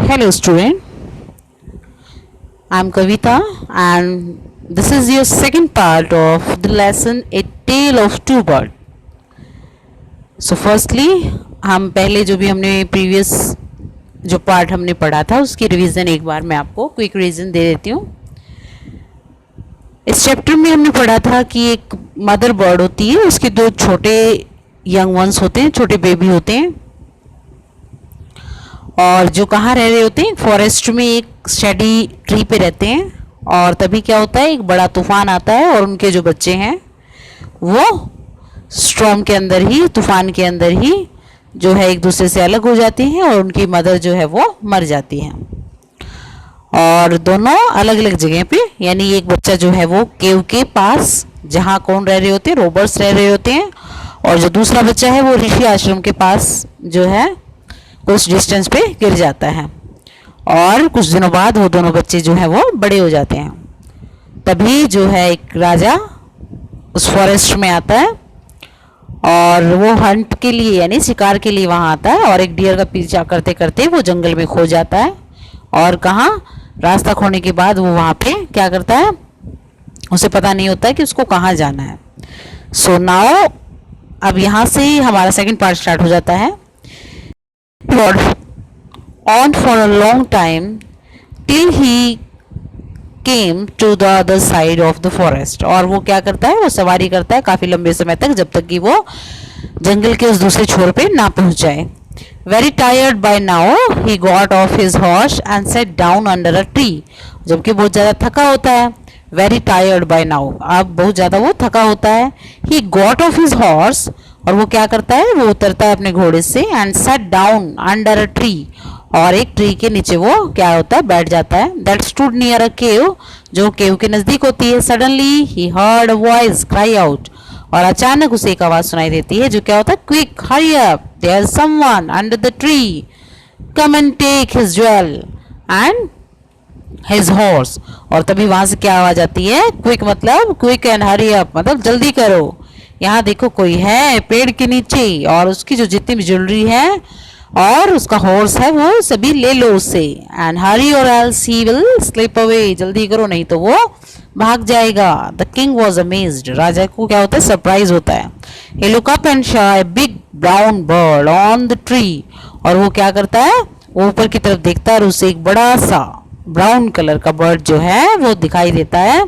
Hello student, I am Kavita and this is your second part of the lesson A Tale of Two Birds. So firstly हम पहले जो भी हमने previous जो part हमने पढ़ा था उसकी रिवीजन एक बार मैं आपको क्विक रिवीजन दे देती हूँ। इस चैप्टर में हमने पढ़ा था कि एक मदर बर्ड होती है, उसके दो छोटे यंग वंस होते हैं, छोटे बेबी होते हैं और जो कहाँ रह रहे होते हैं, फॉरेस्ट में एक स्टडी ट्री पे रहते हैं। और तभी क्या होता है, एक बड़ा तूफान आता है और उनके जो बच्चे हैं वो स्टॉर्म के अंदर ही, तूफान के अंदर ही जो है एक दूसरे से अलग हो जाती हैं और उनकी मदर जो है वो मर जाती हैं। और दोनों अलग अलग जगह पे, यानी एक बच्चा जो है वो केव के पास जहाँ कौन रह रहे होते हैं, रोबर्ट्स रह रहे होते हैं, और जो दूसरा बच्चा है वो ऋषि आश्रम के पास जो है कुछ डिस्टेंस पे गिर जाता है। और कुछ दिनों बाद वो दोनों बच्चे जो है वो बड़े हो जाते हैं। तभी जो है एक राजा उस फॉरेस्ट में आता है और वो हंट के लिए यानी शिकार के लिए वहाँ आता है और एक डियर का पीछा करते करते वो जंगल में खो जाता है। और कहाँ, रास्ता खोने के बाद वो वहाँ पे क्या करता है, उसे पता नहीं होता है कि उसको कहाँ जाना है। सो नाउ अब यहाँ से हमारा सेकंड पार्ट स्टार्ट हो जाता है। On for a long time till he came to the other side of the forest। और वो क्या करता है, वो सवारी करता है काफ़ी लंबे समय तक, जब तक कि वो जंगल के उस दूसरे छोर पे ना पहुंच जाए। Very tired by now he got off his horse and sat down under a tree। जबकि बहुत ज़्यादा थका होता है, very tired by now, अब बहुत ज़्यादा वो थका होता है। He got off his horse, और वो क्या करता है, वो उतरता है अपने घोड़े से, and sat down under a tree, और एक ट्री के नीचे वो क्या होता है, बैठ जाता है। दैट स्टूड नियर अ केव, जो केव के नजदीक होती है। Suddenly he heard a voice cry out, और अचानक उसे एक आवाज सुनाई देती है जो क्या होता है, quick hurry up, there is someone under the tree, come and take his jewel and his horse. और तभी वहां से क्या आवाज आती है, क्विक मतलब क्विक एंड हरी अप मतलब जल्दी करो, यहाँ देखो कोई है पेड़ के नीचे, और उसकी जो जितनी भी ज्वेलरी है और उसका हॉर्स है वो सभी ले लो उससे। And hurry or else he will slip away, जल्दी करो नहीं तो वो भाग जाएगा। द किंग वॉज अमेज्ड, राजा को क्या होता है, सरप्राइज होता है। He look up and saw a big brown bird on the tree, और वो क्या करता है, वो ऊपर की तरफ देखता है और उसे एक बड़ा सा ब्राउन कलर का बर्ड जो है वो दिखाई देता है,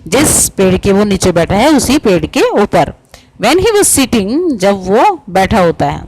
जिस पेड़ के वो नीचे बैठा है उसी पेड़ के ऊपर। When he was sitting, जब वो बैठा होता है,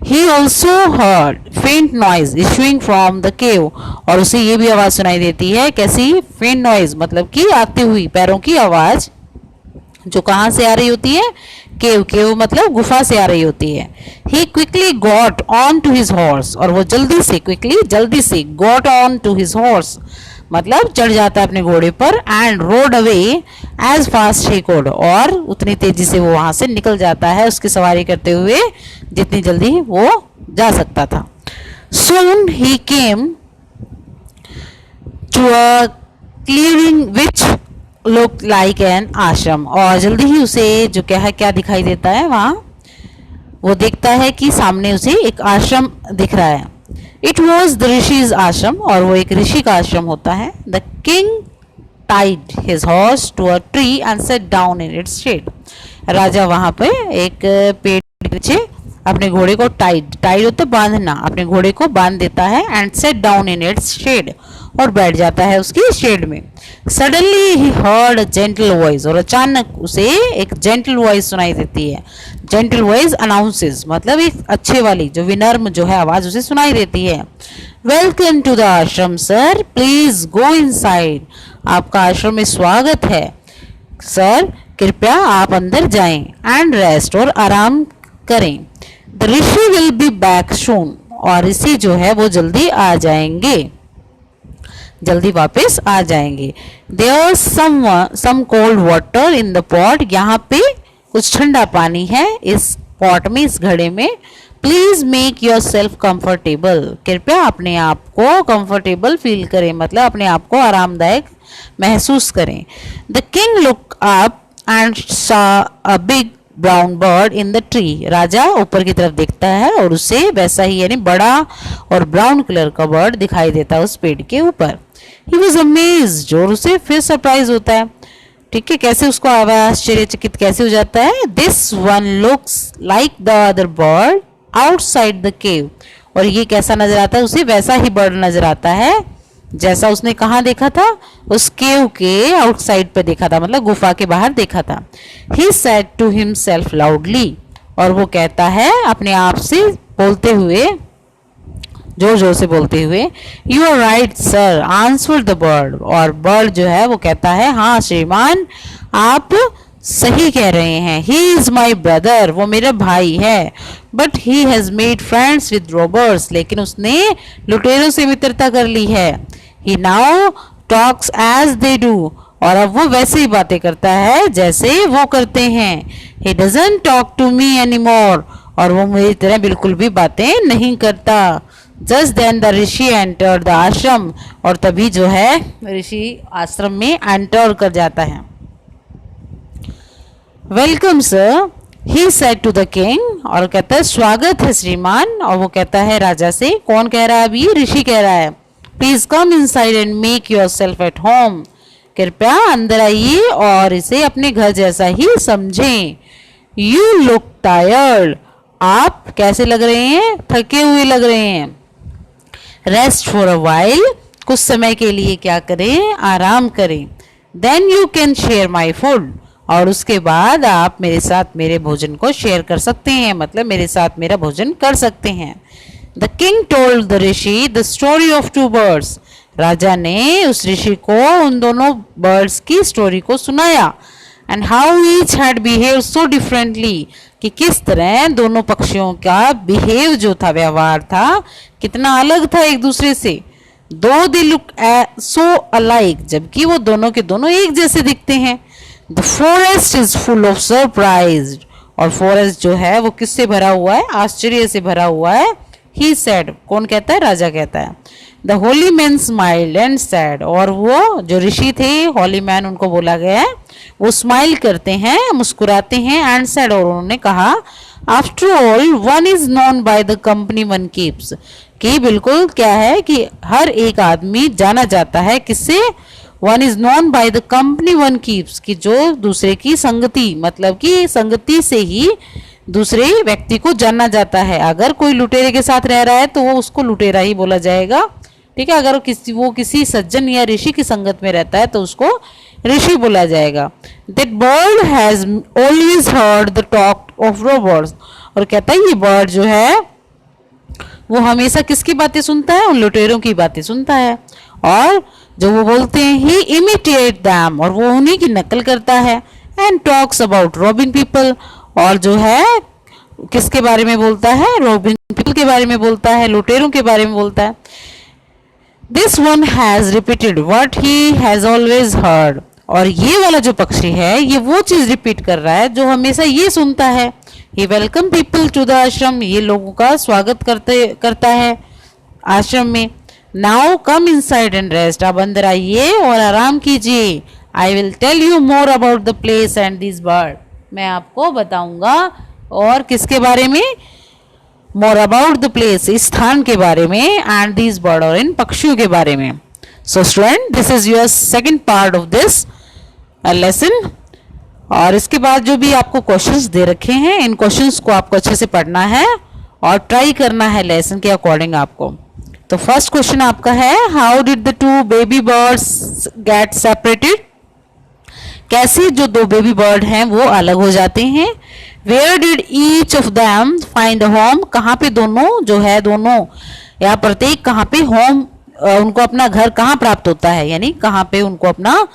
he also heard faint noise issuing from the cave, और उसे ये भी आवाज सुनाई देती है, कैसी, faint noise मतलब कि आती हुई पैरों की आवाज, जो कहाँ से आ रही होती है, केव, केव मतलब गुफा से आ रही होती है। He quickly got on to his horse, और वो जल्दी से, quickly जल्दी से, got on to his horse मतलब चढ़ जाता है अपने घोड़े पर, and rode away as fast he could, और उतनी तेजी से वो वहां से निकल जाता है उसकी सवारी करते हुए जितनी जल्दी वो जा सकता था। Soon he came to a clearing which looked like an ashram, और जल्दी ही उसे जो क्या है, क्या दिखाई देता है, वहां वो देखता है कि सामने उसे एक आश्रम दिख रहा है। इट वॉज द ऋषिज आश्रम, और वो एक ऋषि का आश्रम होता है। The king tied his horse to a tree and sat down in its shade, राजा वहां पे एक पेड़ के नीचे अपने घोड़े को टाइड होते बांधना, अपने घोड़े को बांध देता है, and sat down in its shade, और बैठ जाता है उसकी शेड में। Suddenly he heard a gentle voice, और अचानक उसे एक जेंटल वॉइस सुनाई देती है। जेंटल वॉइस अनाउंसेस मतलब एक अच्छे वाली, जो विनर्म जो है आवाज उसे सुनाई देती है। वेलकम टू द आश्रम सर, प्लीज गो इनसाइड, आपका आश्रम में स्वागत है सर, कृपया आप अंदर जाएं, एंड रेस्ट और आराम करें। The Rishi will be back soon, और ऋषि जो है वो जल्दी आ जाएंगे, जल्दी वापस आ जाएंगे। There some cold water in the pot, यहाँ पे कुछ ठंडा पानी है इस पॉट में, इस घड़े में। Please make your self comfortable, कृपया अपने आप को कंफर्टेबल फील करें, मतलब अपने आप को आरामदायक महसूस करें। The king look up and saw a big brown bird in the tree. राजा ऊपर की तरफ देखता है और उसे वैसा ही यानी बड़ा और ब्राउन कलर का बर्ड दिखाई देता है उस पेड़ के ऊपर। ही वॉज अमेज्ड, और उसे फिर सरप्राइज होता है। ठीक है, कैसे उसको आश्चर्यचकित कैसे हो जाता है। This one looks like the other bird outside the cave, और ये कैसा नजर आता है, उसे वैसा ही बर्ड नजर आता है जैसा उसने कहाँ देखा था, उस केव के आउटसाइड पे देखा था, मतलब गुफा के बाहर देखा था। He said to himself loudly, और वो कहता है अपने आप से बोलते हुए, जोर जोर से बोलते हुए, you are right sir answer the bird, और बर्ड जो है वो कहता है हाँ श्रीमान आप सही कह रहे हैं। ही इज माई ब्रदर, वो मेरा भाई है। But he has made friends with robbers, लेकिन उसने लुटेरों से मित्रता कर ली है। He now talks as they do, और अब वो वैसे ही बातें करता है जैसे वो करते हैं। He doesn't talk to me any more, और वो मेरी तरह बिल्कुल भी बातें नहीं करता। Just then the rishi enter the ashram, और तभी जो है ऋषि आश्रम में एंटर कर जाता है। Welcome sir, he said to the king, और कहता है स्वागत है श्रीमान, और वो कहता है राजा से, कौन कह रहा है अभी, ऋषि कह रहा है। Please come inside and make your self at home, कृपया अंदर आइए और इसे अपने घर जैसा ही समझें। यू लुक टायर्ड, आप कैसे लग रहे हैं, थके हुए लग रहे हैं। रेस्ट फॉर अ वाइल, कुछ समय के लिए क्या करें, आराम करें। Then you can share my food, और उसके बाद आप मेरे साथ मेरे भोजन को शेयर कर सकते हैं, मतलब मेरे साथ मेरा भोजन कर सकते हैं। The king told the rishi the story of two birds, राजा ने उस ऋषि को उन दोनों बर्ड्स की स्टोरी को सुनाया। And how each had behave so differently, कि किस तरह दोनों पक्षियों का बिहेव जो था, व्यवहार था, कितना अलग था एक दूसरे से। दो दे लुक सो अलाइक, जबकि वो दोनों के दोनों एक जैसे दिखते हैं। The forest is full of surprise, और फॉरेस्ट जो है वो किससे भरा हुआ है, आश्चर्य से भरा हुआ है। ही सेड, कौन कहता है, राजा कहता है। The Holi man smiled and sad, और वो जो ऋषि थे होली मैन उनको बोला गया है, वो स्माइल करते हैं, मुस्कुराते हैं, एंड सैड, और उन्होंने कहा after all one is known by the company one keeps, कि बिल्कुल क्या है कि हर एक आदमी जाना जाता है किससे, one is known by the company one keeps, कि जो दूसरे की संगति, मतलब कि संगति से ही दूसरे व्यक्ति को जानना जाता है। अगर कोई लुटेरे के साथ रह रहा है तो वो उसको लुटेरा ही बोला जाएगा। ठीक है, अगर वो किसी सज्जन या ऋषि की संगत में रहता है तो उसको ऋषि बोला जाएगा। That bird has always heard the talk of robbers, और कहता है ये बर्ड जो है वो हमेशा किसकी बातें सुनता है, उन लुटेरों की बातें सुनता है, और जो वो बोलते हैं ही इमिटेट दैम, और वो उन्हीं की नकल करता है। And talks about robbing people, और जो है किसके बारे में बोलता है, रॉबिंग पीपल के बारे में बोलता है, लुटेरों के बारे में बोलता है। This one has repeated what he has always heard, और ये वाला जो पक्षी है ये वो चीज रिपीट कर रहा है जो हमेशा ये सुनता है। He welcome people to the ashram, ये लोगों का स्वागत करता है आश्रम में। Now come inside and rest, अब अंदर आइए और आराम कीजिए। I will tell you more about the place and this bird, मैं आपको बताऊंगा और किसके बारे में, मोर अबाउट द प्लेस, इस स्थान के बारे में, एंड दिस बर्ड, और इन पक्षियों के बारे में। So student, this is your second part of this lesson, और इसके बाद जो भी आपको क्वेश्चंस दे रखे हैं इन क्वेश्चंस को आपको अच्छे से पढ़ना है और ट्राई करना है लेसन के अकॉर्डिंग आपको। तो फर्स्ट क्वेश्चन आपका है, how did the two baby birds get separated, कैसे जो दो बेबी बर्ड हैं वो अलग हो जाते हैं। Where did each of them find home, कहाँ पे दोनों जो है, दोनों या प्रत्येक कहाँ पे होम, उनको अपना घर कहाँ प्राप्त होता है, यानी कहाँ पे उनको अपना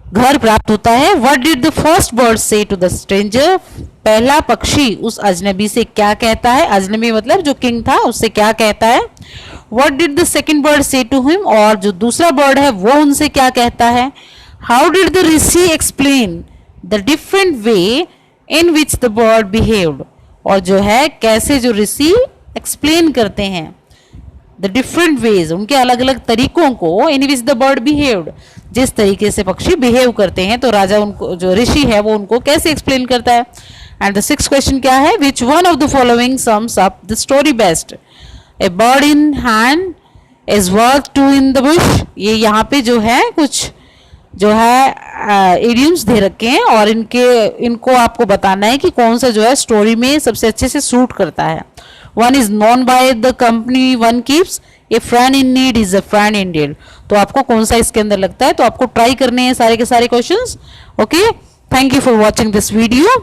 घर प्राप्त होता है। What did the first bird से टू द स्ट्रेंजर, पहला पक्षी उस अजनबी से क्या कहता है, अजनबी मतलब जो किंग था उससे क्या कहता है। What did the second bird से टू हिम, और जो दूसरा बर्ड है वो उनसे क्या कहता है। How did the Rishi explain the different way in which the bird behaved, और जो है कैसे जो ऋषि एक्सप्लेन करते हैं द डिफरेंट वेज, उनके अलग अलग तरीकों को, इन विच द बर्ड बिहेव्ड, जिस तरीके से पक्षी बिहेव करते हैं, तो राजा उनको, जो ऋषि है वो उनको कैसे एक्सप्लेन करता है। एंड द सिक्स क्वेश्चन क्या है, which one of the following sums up the story best. A bird in hand is worth two in the bush. ये यहाँ पे जो है कुछ जो है इडियम्स दे रखे हैं और इनको आपको बताना है कि कौन सा जो है स्टोरी में सबसे अच्छे से सूट करता है। One is known by the company one keeps, a friend in need is a friend in deed. तो आपको कौन सा इसके अंदर लगता है, तो आपको ट्राई करने हैं सारे के सारे questions. Okay, thank you for watching this video.